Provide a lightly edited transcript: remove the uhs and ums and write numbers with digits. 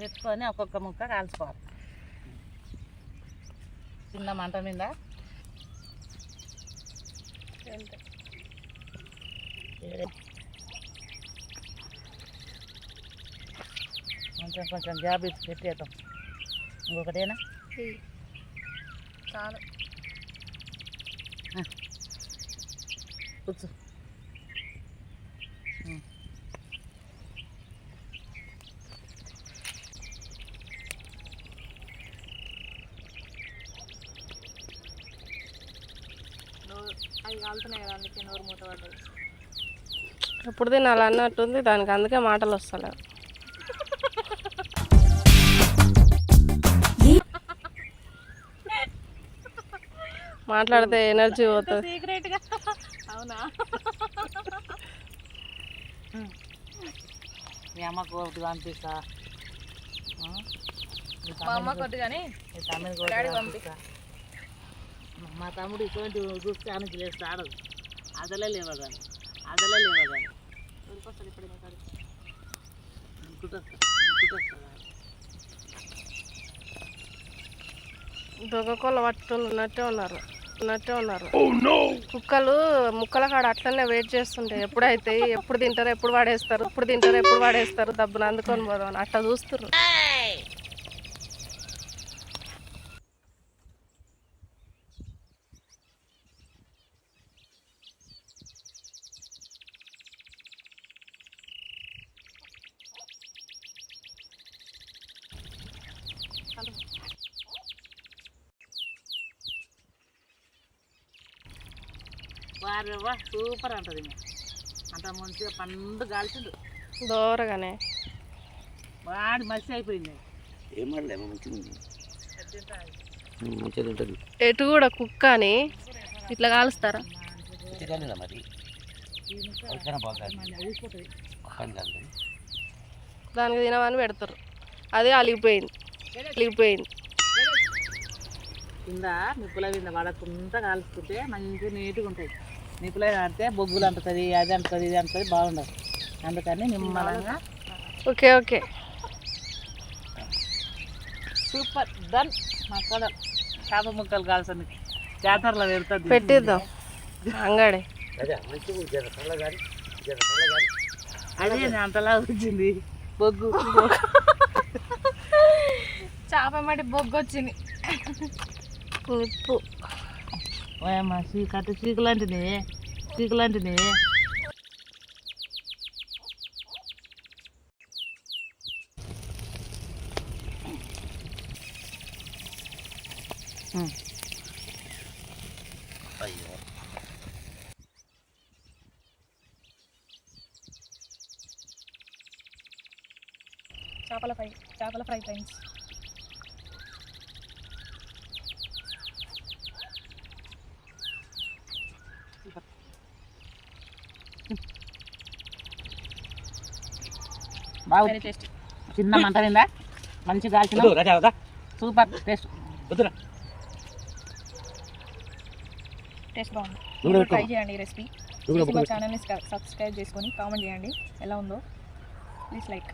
పెట్టుకొని ఒక్కొక్క ముక్క కాల్చుకోవాలి. చిన్న మంట మీద కొంచెం కొంచెం గ్యాప్ ఇచ్చి పెట్టేద్దాం. ఇంకొకటేనా చాలు కూర్చో. అవి కాలుతున్నాయి కదా, అందుకే నోరు మూత పడ్డది. ఎప్పుడు తినాలి అన్నట్టుంది దానికి, అందుకే మాటలు వస్తలేవు. మాట్లాడితే ఎనర్జీ పోతుంది. సీక్రెట్గా అవునా? మీ అమ్మకు ఒకటి పంపిస్తా, మా అమ్మ కొద్ది కానీ తమ్ముడు పంపిస్తా. మా తమ్ముడు ఇటువంటి చూస్తే ఆయనకి లేస్తే ఆడదు. అదలే లేవగాని ఊరికొస్తుంది ఇప్పుడు దొంగకోళ్ళ పట్టుకుని ఉన్నట్టే ఉన్నారు. కుక్కలు ముక్కల కాడ అట్లనే వెయిట్ చేస్తుంటాయి. ఎప్పుడైతే ఎప్పుడు తింటారో ఎప్పుడు వాడేస్తారు దబ్బున అందుకొని పోదాం అట్లా చూస్తున్నారు. వారేవా సూపర్ అంటది. అంత మంచిగా పండు కాల్చిండు దూరగానే వాడి మసి అయిపోయింది. ఎటు కూడా కుక్క అని ఇట్లా కాలుస్తారా? దానికి తినమని పెడతారు, అదే అలిగిపోయింది. కింద నిప్పుల కింద పడకుండా కాల్చుకుంటే మంచిగా నీట్గా ఉంటాయి. నిప్పుల ఆడితే బొగ్గులు అంటుతుంది, అది అంటుంది, ఇది అంటుంది, బాగుండదు. అందుకని నిమ్మలంగా ఓకే సూపర్ డన్. మా కూడా చేప ముక్కలు కాల్చండి, జాతరలో పెడుతుంది. పెట్టిద్దాం అంగడి. అదే అంతలా వచ్చింది బొగ్గు. చేప మట్టి బొగ్గు వచ్చింది. ఉప్పు ఓయమ్మ చీకు లాంటిది. చేపల ఫ్రై ఫ్రెండ్స్. బాగుంది టేస్ట్. చిన్న మంట మీద మంచిగా కాల్చిన సూపర్ టేస్ట్. టేస్ట్ బాగుంది. ట్రై చేయండి ఈ రెసిపీ. మా ఛానల్ని సబ్స్క్రైబ్ చేసుకొని కామెంట్ చేయండి ఎలా ఉందో. Please like.